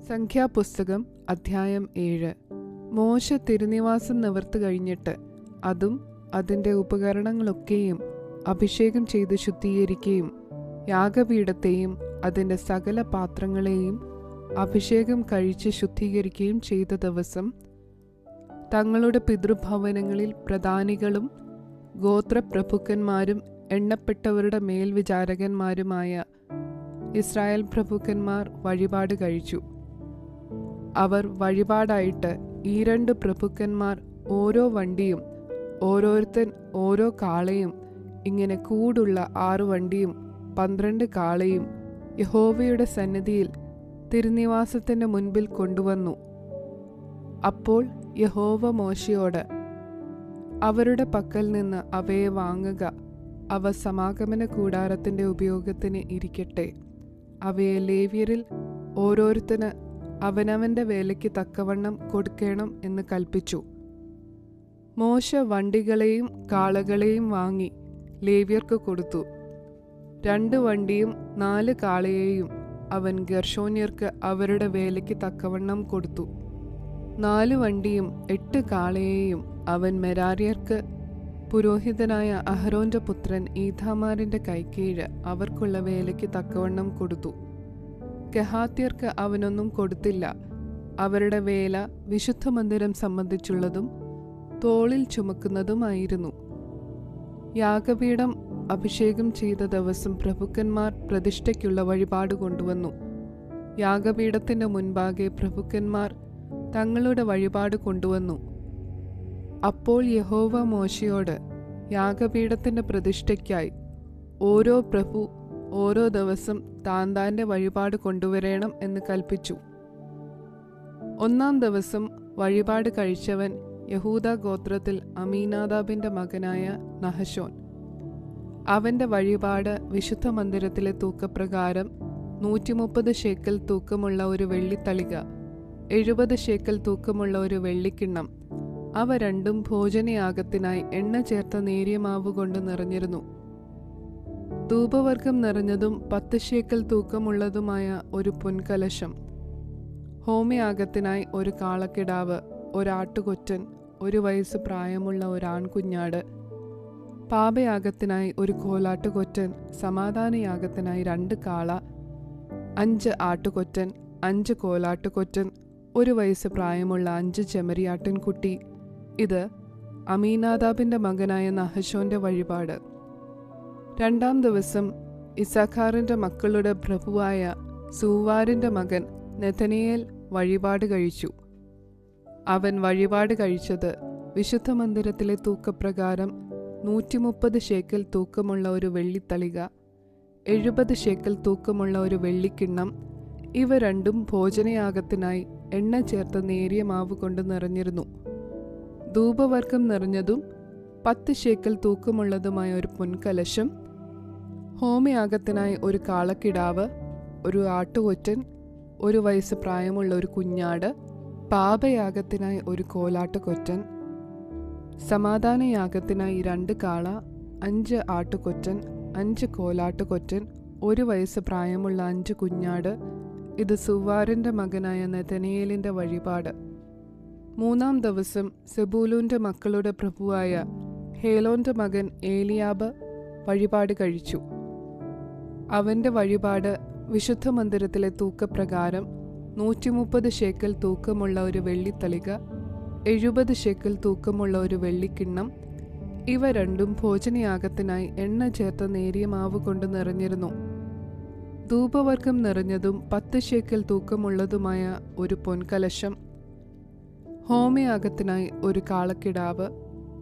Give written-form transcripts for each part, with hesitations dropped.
സംഖ്യാപുസ്തകം അധ്യായം 7. മോശ തിരുനിവാസം നിവർത്ത് കഴിഞ്ഞിട്ട് അതും അതിൻ്റെ ഉപകരണങ്ങളൊക്കെയും അഭിഷേകം ചെയ്ത് ശുദ്ധീകരിക്കുകയും യാഗപീഠത്തെയും അതിൻ്റെ സകല പാത്രങ്ങളെയും അഭിഷേകം കഴിച്ച് ശുദ്ധീകരിക്കുകയും ചെയ്ത ദിവസം തങ്ങളുടെ പിതൃഭവനങ്ങളിൽ പ്രധാനികളും ഗോത്രപ്രഭുക്കന്മാരും എണ്ണപ്പെട്ടവരുടെ മേൽവിചാരകന്മാരുമായ ഇസ്രായേൽ പ്രഭുക്കന്മാർ വഴിപാട് കഴിച്ചു. അവർ വഴിപാടായിട്ട് ഈ 2 പ്രഭുക്കന്മാർ ഓരോ വണ്ടിയും ഓരോരുത്തൻ ഓരോ കാളയും ഇങ്ങനെ കൂടുള്ള 6 വണ്ടിയും 12 കാളയും യഹോവയുടെ സന്നിധിയിൽ തിരുനിവാസത്തിൻ്റെ മുൻപിൽ കൊണ്ടുവന്നു. അപ്പോൾ യഹോവ മോശയോട്, അവരുടെ പക്കൽ നിന്ന് അവയെ വാങ്ങുക, അവ സമാഗമന കൂടാരത്തിൻ്റെ ഉപയോഗത്തിന് ഇരിക്കട്ടെ. അവയെ ലേവ്യരിൽ ഓരോരുത്തന് അവനവൻ്റെ വേലയ്ക്ക് തക്കവണ്ണം കൊടുക്കണം എന്ന് കൽപ്പിച്ചു. മോശ വണ്ടികളെയും കാളകളെയും വാങ്ങി ലേവ്യർക്ക് കൊടുത്തു. 2 വണ്ടിയും 4 കാളയെയും അവൻ ഗെർശോന്യർക്ക് അവരുടെ വേലയ്ക്ക് തക്കവണ്ണം കൊടുത്തു. 4 വണ്ടിയും 8 കാളയെയും അവൻ മെരാര്യർക്ക് പുരോഹിതനായ അഹരോന്റെ പുത്രൻ ഈഥാമാരിന്റെ കൈക്കീഴ് അവർക്കുള്ള വേലയ്ക്ക് തക്കവണ്ണം കൊടുത്തു. കെഹാത്യർക്ക് അവനൊന്നും കൊടുത്തില്ല. അവരുടെ വേല വിശുദ്ധ മന്ദിരം സംബന്ധിച്ചുള്ളതും തോളിൽ ചുമക്കുന്നതുമായിരുന്നു. യാഗപീഠം അഭിഷേകം ചെയ്ത ദിവസം പ്രഭുക്കന്മാർ പ്രതിഷ്ഠയ്ക്കുള്ള വഴിപാട് കൊണ്ടുവന്നു. യാഗപീഠത്തിന്റെ മുൻപാകെ പ്രഭുക്കന്മാർ തങ്ങളുടെ വഴിപാട് കൊണ്ടുവന്നു. അപ്പോൾ യഹോവ മോശയോട്, യാഗപീഠത്തിന്റെ പ്രതിഷ്ഠയ്ക്കായി ഓരോ പ്രഭു ഓരോ ദിവസം താൻ്റെ വഴിപാട് കൊണ്ടുവരണം എന്ന് കൽപ്പിച്ചു. 1-ാം ദിവസം വഴിപാട് കഴിച്ചവൻ യഹൂദ ഗോത്രത്തിൽ അമീനാദാബിന്റെ മകനായ നഹശോൻ. അവന്റെ വഴിപാട് വിശുദ്ധ മന്ദിരത്തിലെ തൂക്കപ്രകാരം 130 ശേക്കൽ തൂക്കമുള്ള ഒരു വെള്ളിത്തളിക, 70 ശേക്കൽ തൂക്കമുള്ള ഒരു വെള്ളിക്കിണ്ണം. അവ രണ്ടും ഭോജനയാഗത്തിനായി എണ്ണ ചേർത്ത നേരിയ മാവ് കൊണ്ട് നിറഞ്ഞിരുന്നു. ധൂപവർഗം നിറഞ്ഞതും 10 ശേക്കൽ തൂക്കമുള്ളതുമായ ഒരു പൊൻകലശം. ഹോമയാഗത്തിനായി ഒരു കാളക്കിടാവ്, ഒരാട്ടുകൊറ്റൻ, 1 വയസ്സ് പ്രായമുള്ള ഒരാൺകുഞ്ഞാട്, പാപയാഗത്തിനായി ഒരു കോലാട്ടുകൊറ്റൻ, സമാധാനയാഗത്തിനായി 2 കാള, 5 ആട്ടുകൊറ്റൻ, 5 കോലാട്ടുകൊറ്റൻ, 1 വയസ്സ് പ്രായമുള്ള 5 ചെമ്മരിയാട്ടിൻകുട്ടി. ഇത് അമീനാദാബിന്റെ മകനായ നഹശോന്റെ വഴിപാട്. 2-ാം ദിവസം ഇസ്സാഖാറിന്റെ മക്കളുടെ പ്രഭുവായ സൂവാരിന്റെ മകൻ നെഥനയേൽ വഴിപാട് കഴിച്ചു. അവൻ വഴിപാട് കഴിച്ചത് വിശുദ്ധ മന്ദിരത്തിലെ തൂക്കപ്രകാരം 130 ശേക്കൽ തൂക്കമുള്ള ഒരു വെള്ളിത്തളിക, 70 ശേക്കൽ തൂക്കമുള്ള ഒരു വെള്ളിക്കിണ്ണം. ഇവ രണ്ടും ഭോജനയാഗത്തിനായി എണ്ണ ചേർത്ത നേരിയ മാവ് കൊണ്ട് നിറഞ്ഞിരുന്നു. ധൂപവർഗം നിറഞ്ഞതും 10 ശേക്കൽ തൂക്കമുള്ളതുമായ ഒരു പൊൻകലശം. ഹോമയാഗത്തിനായി ഒരു കാളക്കിടാവ്, ഒരു ആട്ടുകൊറ്റൻ, 1 വയസ്സ് പ്രായമുള്ള ഒരു കുഞ്ഞാട്, പാപയാഗത്തിനായി ഒരു കോലാട്ടുകൊറ്റൻ, സമാധാനയാഗത്തിനായി 2 കാള, 5 ആട്ടുകൊറ്റൻ, 5 കോലാട്ടുകൊറ്റൻ, 1 വയസ്സ് പ്രായമുള്ള 5 കുഞ്ഞാട്. ഇത് സുവാറിന്റെ മകനായ നെഥനയേലിന്റെ വഴിപാട്. 3-ാം ദിവസം സെബൂലൂന്റെ മക്കളുടെ പ്രഭുവായ ഹേലോന്റെ മകൻ ഏലിയാബ് വഴിപാട് കഴിച്ചു. അവന്റെ വഴിപാട് വിശുദ്ധ മന്ദിരത്തിലെ തൂക്കപ്രകാരം 130 ശേക്കൽ തൂക്കമുള്ള ഒരു വെള്ളിത്തളിക, 70 ശേക്കൽ തൂക്കമുള്ള ഒരു വെള്ളിക്കിണ്ണം. ഇവ രണ്ടും ഭോജനയാഗത്തിനായി എണ്ണ ചേർത്ത നേരിയ മാവ് കൊണ്ട് നിറഞ്ഞിരുന്നു. ധൂപവർഗം നിറഞ്ഞതും 10 ശേക്കൽ തൂക്കമുള്ളതുമായ ഒരു പൊൻകലശം. ഹോമയാഗത്തിനായി ഒരു കാളക്കിടാവ്,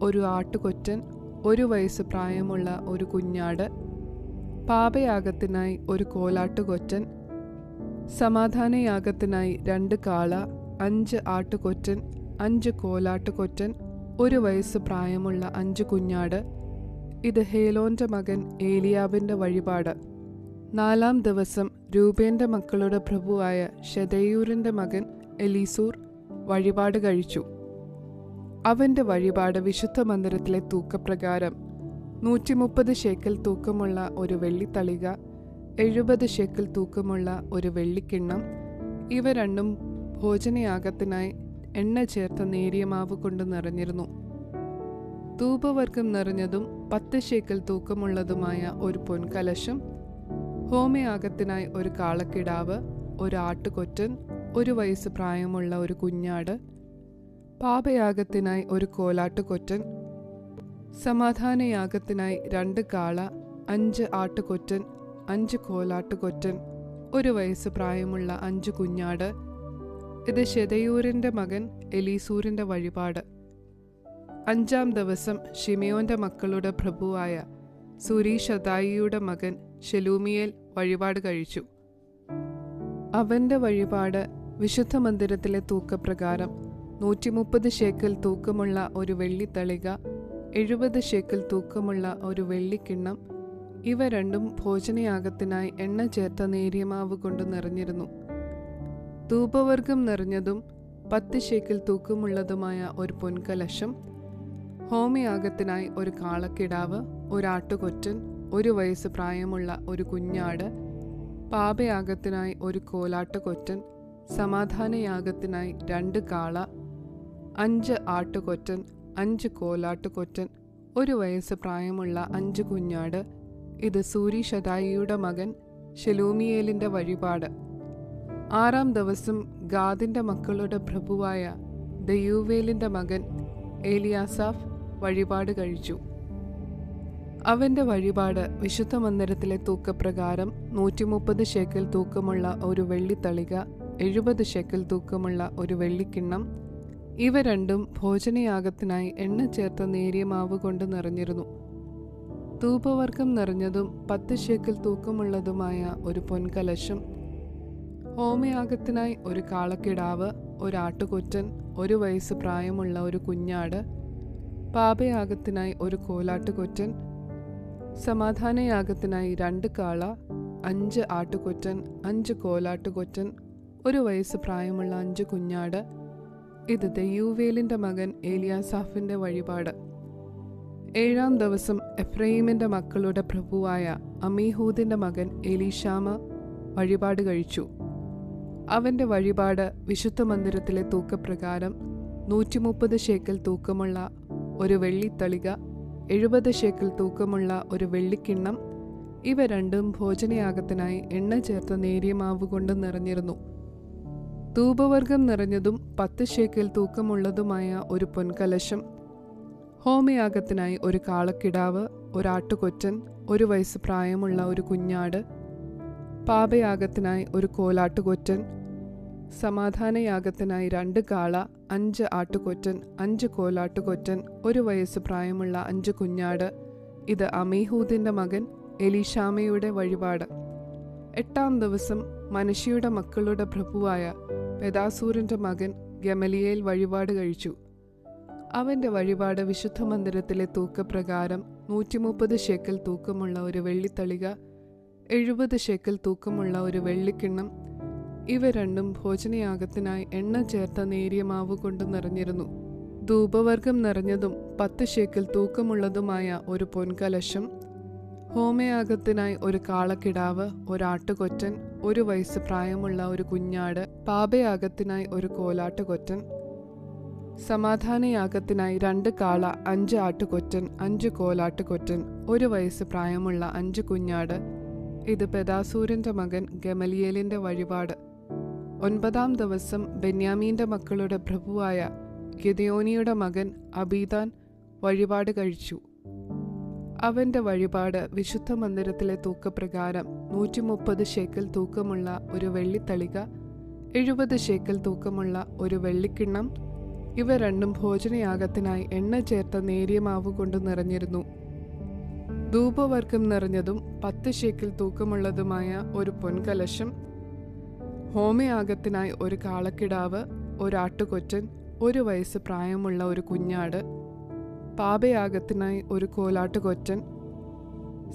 ഒരു ആട്ടുകൊറ്റൻ, 1 വയസ്സ് പ്രായമുള്ള ഒരു കുഞ്ഞാട്, പാപയാഗത്തിനായി ഒരു കോലാട്ടുകൊറ്റൻ, സമാധാനയാഗത്തിനായി 2 കാള, 5 ആട്ടുകൊറ്റൻ, 5 കോലാട്ടുകൊറ്റൻ, 1 വയസ്സ് പ്രായമുള്ള 5 കുഞ്ഞാട്. ഇത് ഹേലോന്റെ മകൻ ഏലിയാബിന്റെ വഴിപാട്. 4-ാം ദിവസം രൂബേന്റെ മക്കളുടെ പ്രഭുവായ ശെദേയൂരിന്റെ മകൻ എലീസൂർ വഴിപാട് കഴിച്ചു. അവന്റെ വഴിപാട് വിശുദ്ധ മന്ദിരത്തിലെ തൂക്കപ്രകാരം 130 ശേക്കൽ തൂക്കമുള്ള ഒരു വെള്ളിത്തളിക, 70 ശേക്കൽ തൂക്കമുള്ള ഒരു വെള്ളിക്കിണ്ണം. ഇവ രണ്ടും ഭോജനയാഗത്തിനായി എണ്ണ ചേർത്ത നേരിയ മാവ് കൊണ്ട് നിറഞ്ഞിരുന്നു. ധൂപവർഗം നിറഞ്ഞതും 10 ശേക്കൽ തൂക്കമുള്ളതുമായ ഒരു പൊൻകലശം, ഹോമയാഗത്തിനായി ഒരു കാളക്കിടാവ്, ഒരു ആട്ടുകൊറ്റൻ, 1 വയസ്സ് പ്രായമുള്ള ഒരു കുഞ്ഞാട്, പാപയാഗത്തിനായി ഒരു കോലാട്ടുകൊറ്റൻ, സമാധാനയാഗത്തിനായി 2 കാള, 5 ആട്ടുകൊറ്റൻ, 5 കോലാട്ടുകൊറ്റൻ, 1 വയസ്സ് പ്രായമുള്ള 5 കുഞ്ഞാട്. ഇത് ശെദയൂരിന്റെ മകൻ എലീസൂരിന്റെ വഴിപാട്. 5-ാം ദിവസം ശിമയോന്റെ മക്കളുടെ പ്രഭുവായ സൂരീഷദായിയുടെ മകൻ ശെലൂമിയേൽ വഴിപാട് കഴിച്ചു. അവന്റെ വഴിപാട് വിശുദ്ധ മന്ദിരത്തിലെ തൂക്കപ്രകാരം 130 ശേക്കൽ തൂക്കമുള്ള ഒരു വെള്ളിത്തളിക, 70 ശേക്കൽ തൂക്കമുള്ള ഒരു വെള്ളിക്കിണ്ണം, ഇവ രണ്ടും ഭോജനയാഗത്തിനായി എണ്ണ ചേർത്ത നേരിയ മാവ് കൊണ്ട് നിറഞ്ഞിരുന്നു. ധൂപവർഗം നിറഞ്ഞതും 10 ശേക്കൽ തൂക്കമുള്ളതുമായ ഒരു പൊൻകലശം, ഹോമയാഗത്തിനായി ഒരു കാളക്കിടാവ്, ഒരു ആട്ടുകൊറ്റൻ, 1 വയസ്സ് പ്രായമുള്ള ഒരു കുഞ്ഞാട്, പാപയാഗത്തിനായി ഒരു കോലാട്ടുകൊറ്റൻ, സമാധാനയാഗത്തിനായി 2 കാള, 5 ആട്ടുകൊറ്റൻ, 5 കോലാട്ടുകൊറ്റൻ, 1 വയസ്സ് പ്രായമുള്ള 5 കുഞ്ഞാട്. ഇത് സൂരീഷദായിയുടെ മകൻ ശെലൂമിയേലിന്റെ വഴിപാട്. 6-ാം ദിവസം ഗാദിന്റെ മക്കളുടെ പ്രഭുവായ ദെയൂവേലിന്റെ മകൻ ഏലിയാസാഫ് വഴിപാട് കഴിച്ചു. അവന്റെ വഴിപാട് വിശുദ്ധ മന്ദിരത്തിലെ തൂക്കപ്രകാരം 130 ശേക്കൽ തൂക്കമുള്ള ഒരു വെള്ളിത്തളിക, 70 ശേക്കൽ തൂക്കമുള്ള ഒരു വെള്ളിക്കിണ്ണം, ഇവ രണ്ടും ഭോജനയാഗത്തിനായി എണ്ണ ചേർത്ത നേരിയ മാവ് കൊണ്ട് നിറഞ്ഞിരുന്നു. ധൂപവർഗം നിറഞ്ഞതും 10 ശേക്കൽ തൂക്കമുള്ളതുമായ ഒരു പൊൻകലശം, ഹോമയാഗത്തിനായി ഒരു കാളക്കിടാവ്, ഒരു ആട്ടുകൊറ്റൻ, 1 വയസ്സ് പ്രായമുള്ള ഒരു കുഞ്ഞാട്, പാപയാഗത്തിനായി ഒരു കോലാട്ടുകൊറ്റൻ, സമാധാനയാഗത്തിനായി 2 കാള, 5 ആട്ടുകൊറ്റൻ, 5 കോലാട്ടുകൊറ്റൻ, 1 വയസ്സ് പ്രായമുള്ള 5 കുഞ്ഞാട്. ഇത് ദെയൂവേലിന്റെ മകൻ ഏലിയാസാഫിന്റെ വഴിപാട്. 7-ാം ദിവസം എഫ്രൈമിന്റെ മക്കളുടെ പ്രഭുവായ അമീഹൂദിന്റെ മകൻ എലീഷാമ വഴിപാട് കഴിച്ചു. അവന്റെ വഴിപാട് വിശുദ്ധ മന്ദിരത്തിലെ തൂക്കപ്രകാരം 130 ശേക്കൽ തൂക്കമുള്ള ഒരു വെള്ളിത്തളിക, 70 ശേക്കൽ തൂക്കമുള്ള ഒരു വെള്ളിക്കിണ്ണം, ഇവ രണ്ടും ഭോജനയാഗത്തിനായി എണ്ണ ചേർത്ത നേരിയ മാവ് കൊണ്ട് നിറഞ്ഞിരുന്നു. ധൂപവർഗം നിറഞ്ഞതും 10 ശേക്കൽ തൂക്കമുള്ളതുമായ ഒരു പൊൻകലശം, ഹോമയാഗത്തിനായി ഒരു കാളക്കിടാവ്, ഒരു ആട്ടുകൊറ്റൻ, 1 വയസ്സ് പ്രായമുള്ള ഒരു കുഞ്ഞാട്, പാപയാഗത്തിനായി ഒരു കോലാട്ടുകൊറ്റൻ, സമാധാനയാഗത്തിനായി 2 കാള, 5 ആട്ടുകൊറ്റൻ, 5 കോലാട്ടുകൊറ്റൻ, 1 വയസ്സ് പ്രായമുള്ള 5 കുഞ്ഞാട്. ഇത് അമീഹൂദിന്റെ മകൻ എലീഷാമയുടെ വഴിപാട്. 8-ാം ദിവസം മനശ്ശെയുടെ മക്കളുടെ പ്രഭുവായ പെദാസൂരിന്റെ മകൻ ഗമലിയേൽ വഴിപാട് കഴിച്ചു. അവന്റെ വഴിപാട് വിശുദ്ധ മന്ദിരത്തിലെ തൂക്കപ്രകാരം 130 ശേക്കൽ തൂക്കമുള്ള ഒരു വെള്ളിത്തളിക, 70 ശേക്കൽ തൂക്കമുള്ള ഒരു വെള്ളിക്കിണ്ണം, ഇവ രണ്ടും ഭോജനയാഗത്തിനായി എണ്ണ ചേർത്ത നേരിയ മാവ് കൊണ്ട് നിറഞ്ഞിരുന്നു. ധൂപവർഗം നിറഞ്ഞതും 10 ശേക്കൽ തൂക്കമുള്ളതുമായ ഒരു പൊൻകലശം, ഹോമയാഗത്തിനായി ഒരു കാളക്കിടാവ്, ഒരു ആട്ടുകൊറ്റൻ, 1 വയസ്സ് പ്രായമുള്ള ഒരു കുഞ്ഞാട്, പാപയാഗത്തിനായി ഒരു കോലാട്ടുകൊറ്റൻ, സമാധാനയാഗത്തിനായി 2 കാള, 5 ആട്ടുകൊറ്റൻ, 5 കോലാട്ടുകൊറ്റൻ, 1 വയസ്സ് പ്രായമുള്ള 5 കുഞ്ഞാട്. ഇത് പെദാസൂരിന്റെ മകൻ ഗമലിയേലിന്റെ വഴിപാട്. 9-ാം ദിവസം ബെന്യാമീന്റെ മക്കളുടെ പ്രഭുവായ ഗിദെയോനിയുടെ മകൻ അബീദാൻ വഴിപാട് കഴിച്ചു. അവന്റെ വഴിപാട് വിശുദ്ധ മന്ദിരത്തിലെ തൂക്കപ്രകാരം 130 ശേക്കൽ തൂക്കമുള്ള ഒരു വെള്ളിത്തളിക, 70 ശേക്കൽ തൂക്കമുള്ള ഒരു വെള്ളിക്കിണ്ണം, ഇവ രണ്ടും ഭോജനയാഗത്തിനായി എണ്ണ ചേർത്ത നേരിയ മാവ് കൊണ്ട് നിറഞ്ഞിരുന്നു. ധൂപവർഗം നിറഞ്ഞതും 10 ശേക്കൽ തൂക്കമുള്ളതുമായ ഒരു പൊൻകലശം, ഹോമയാഗത്തിനായി ഒരു കാളക്കിടാവ്, ഒരു ആട്ടുകൊറ്റൻ, 1 വയസ്സ് പ്രായമുള്ള ഒരു കുഞ്ഞാട്, പാപയാഗത്തിനായി ഒരു കോലാട്ടുകൊറ്റൻ,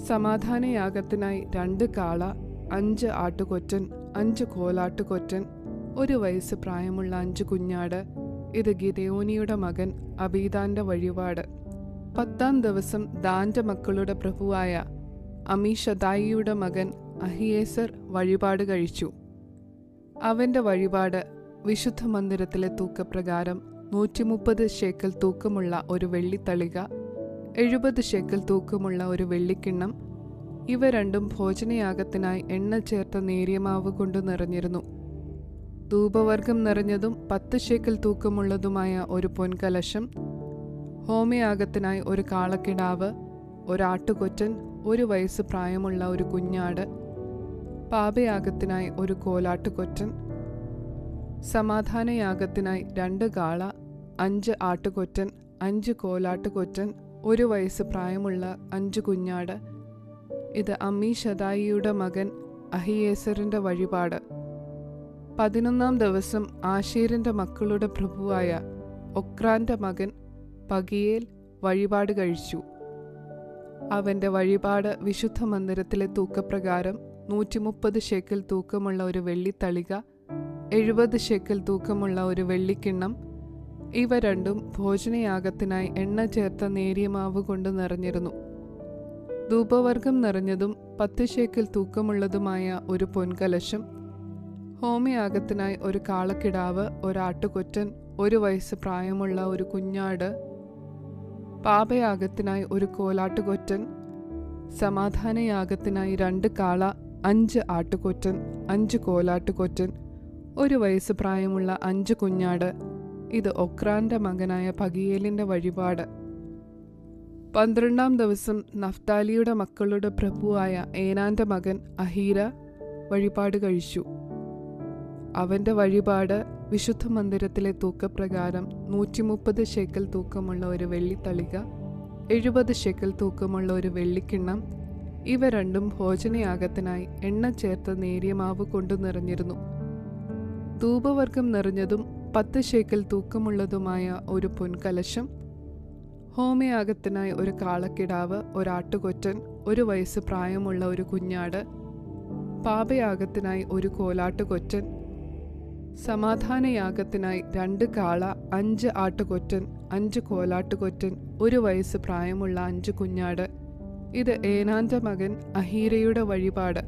സമാധാനയാഗത്തിനായി 2 കാള, 5 ആട്ടുകൊറ്റൻ, 5 കോലാട്ടുകൊറ്റൻ, 1 വയസ്സ് പ്രായമുള്ള 5 കുഞ്ഞാട്. ഇത് ഗിദെയോനിയുടെ മകൻ അബീദാന്റെ വഴിപാട്. 10-ാം ദിവസം ദാന്റെ മക്കളുടെ പ്രഭുവായ അമീഷദായിയുടെ മകൻ അഹിയേസർ വഴിപാട് കഴിച്ചു. അവന്റെ വഴിപാട് വിശുദ്ധ മന്ദിരത്തിലെ തൂക്കപ്രകാരം 130 ശേക്കൽ തൂക്കമുള്ള ഒരു വെള്ളിത്തളിക, 70 ശേക്കൽ തൂക്കമുള്ള ഒരു വെള്ളിക്കിണ്ണം. ഇവ രണ്ടും ഭോജനയാഗത്തിനായി എണ്ണ ചേർത്ത നേരിയ മാവ് കൊണ്ട് നിറഞ്ഞിരുന്നു. ധൂപവർഗം നിറഞ്ഞതും 10 ശേക്കൽ തൂക്കമുള്ളതുമായ ഒരു പൊൻകലശം, ഹോമയാഗത്തിനായി ഒരു കാളക്കിടാവ്, ഒരാട്ടുകൊറ്റൻ, 1 വയസ്സ് പ്രായമുള്ള ഒരു കുഞ്ഞാട്, പാപയാഗത്തിനായി ഒരു കോലാട്ടുകൊറ്റൻ, സമാധാനയാഗത്തിനായി 2 കാള, 5 ആട്ടുകൊറ്റൻ, 5 കോലാട്ടുകൊറ്റൻ, 1 വയസ്സ് പ്രായമുള്ള 5 കുഞ്ഞാട്. ഇത് അമ്മീശദായിയുടെ മകൻ അഹിയേസറിന്റെ വഴിപാട്. 11-ാം ദിവസം ആശേരിന്റെ മക്കളുടെ പ്രഭുവായ ഒക്രാന്റെ മകൻ പഗിയേൽ വഴിപാട് കഴിച്ചു. അവന്റെ വഴിപാട് വിശുദ്ധ മന്ദിരത്തിലെ തൂക്കപ്രകാരം 130 ശേക്കൽ തൂക്കമുള്ള ഒരു വെള്ളിത്തളിക, 70 ശേക്കൽ തൂക്കമുള്ള ഒരു വെള്ളിക്കിണ്ണം. ഇവ രണ്ടും ഭോജനയാഗത്തിനായി എണ്ണ ചേർത്ത നേരിയ മാവ് കൊണ്ട് നിറഞ്ഞിരുന്നു. ധൂപവർഗം നിറഞ്ഞതും 10 ശേക്കൽ തൂക്കമുള്ളതുമായ ഒരു പൊൻകലശം, ഹോമയാഗത്തിനായി ഒരു കാളക്കിടാവ്, ഒരാട്ടുകൊറ്റൻ, 1 വയസ്സ് പ്രായമുള്ള ഒരു കുഞ്ഞാട്, പാപയാഗത്തിനായി ഒരു കോലാട്ടുകൊറ്റൻ, സമാധാനയാഗത്തിനായി 2 കാള, 5 ആട്ടുകൊറ്റൻ, 5 കോലാട്ടുകൊറ്റൻ, 1 വയസ്സ് പ്രായമുള്ള 5 കുഞ്ഞാട്. ഇത് ഒക്രാന്റെ മകനായ പഗിയേലിന്റെ വഴിപാട്. 12-ാം ദിവസം നഫ്താലിയുടെ മക്കളുടെ പ്രഭുവായ ഏനാന്റെ മകൻ അഹീര വഴിപാട് കഴിച്ചു. അവന്റെ വഴിപാട് വിശുദ്ധ മന്ദിരത്തിലെ തൂക്കപ്രകാരം 130 ശേക്കൽ തൂക്കമുള്ള ഒരു വെള്ളിത്തളിക, 70 ശേക്കൽ തൂക്കമുള്ള ഒരു വെള്ളിക്കിണ്ണം. ഇവ രണ്ടും ഭോജനയാഗത്തിനായി എണ്ണ ചേർത്ത നേരിയ മാവ് കൊണ്ട് നിറഞ്ഞിരുന്നു. ധൂപവർഗം നിറഞ്ഞതും 10 ശേക്കൽ തൂക്കമുള്ളതുമായ ഒരു പൊൻകലശം, ഹോമയാഗത്തിനായി ഒരു കാളക്കിടാവ്, ഒരാട്ടുകൊറ്റൻ, 1 വയസ്സ് പ്രായമുള്ള ഒരു കുഞ്ഞാട്, പാപയാഗത്തിനായി ഒരു കോലാട്ടുകൊറ്റൻ, സമാധാനയാഗത്തിനായി 2 കാള, 5 ആട്ടുകൊറ്റൻ, 5 കോലാട്ടുകൊറ്റൻ, 1 വയസ്സ് പ്രായമുള്ള 5 കുഞ്ഞാട്. ഇത് ഏനാന്റെ മകൻ അഹീരയുടെ വഴിപാട്.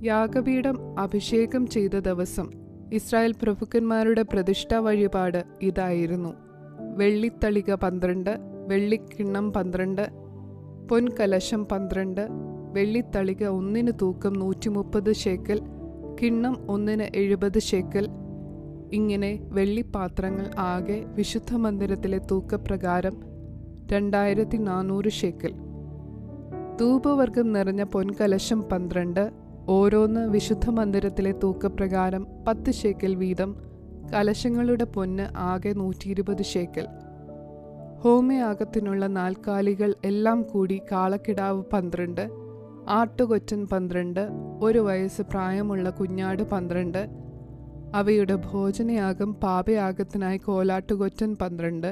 യാഗപീഠം അഭിഷേകം ചെയ്ത ദിവസം ഇസ്രായേൽ പ്രഭുക്കന്മാരുടെ പ്രതിഷ്ഠാ വഴിപാട് ഇതായിരുന്നു: വെള്ളിത്തളിക 12, വെള്ളിക്കിണ്ണം 12, പൊൻകലശം 12, വെള്ളിത്തളിക ഒന്നിന് തൂക്കം 130 ശേക്കൽ, കിണ്ണം ഒന്നിന് 70 ശേക്കൽ. ഇങ്ങനെ വെള്ളിപ്പാത്രങ്ങൾ ആകെ വിശുദ്ധ മന്ദിരത്തിലെ തൂക്കപ്രകാരം 2400 ശേക്കൽ. ധൂപവർഗം നിറഞ്ഞ പൊൻകലശം 12, ഓരോന്ന് വിശുദ്ധ മന്ദിരത്തിലെ തൂക്കപ്രകാരം 10 ശേക്കൽ വീതം. കലശങ്ങളുടെ പൊന്ന് ആകെ 120 ശേക്കൽ. ഹോമയാഗത്തിനുള്ള 4 കാലികൾ എല്ലാം കൂടി കാളക്കിടാവ് 12, ആട്ടുകൊറ്റൻ 12, 1 വയസ്സ് പ്രായമുള്ള കുഞ്ഞാട് 12. അവയുടെ ഭോജനയാഗം പാപയാഗത്തിനായി കോലാട്ടുകൊറ്റൻ 12,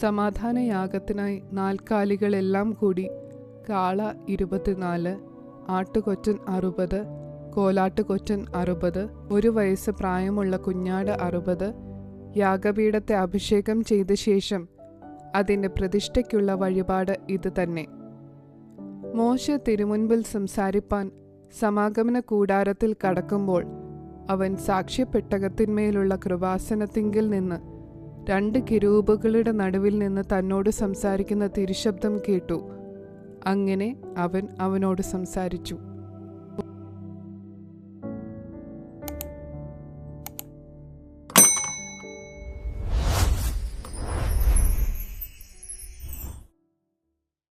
സമാധാനയാഗത്തിനായി 4 കാലികളെല്ലാം കൂടി കാള 24, ആട്ടുകൊറ്റൻ 60, കോലാട്ടുകൊറ്റൻ 60, 1 വയസ്സ് പ്രായമുള്ള കുഞ്ഞാട് 60. യാഗപീഠത്തെ അഭിഷേകം ചെയ്ത ശേഷം അതിൻ്റെ പ്രതിഷ്ഠയ്ക്കുള്ള വഴിപാട് ഇത് തന്നെ. മോശെ തിരുമുൻപിൽ സംസാരിപ്പാൻ സമാഗമന കൂടാരത്തിൽ കടക്കുമ്പോൾ അവൻ സാക്ഷ്യപ്പെട്ടകത്തിന്മേലുള്ള കൃപാസനത്തിങ്കിൽ നിന്ന് 2 കിരൂബുകളുടെ നടുവിൽ നിന്ന് തന്നോട് സംസാരിക്കുന്ന തിരുശബ്ദം കേട്ടു. അങ്ങനെ അവൻ അവനോട് സംസാരിച്ചു.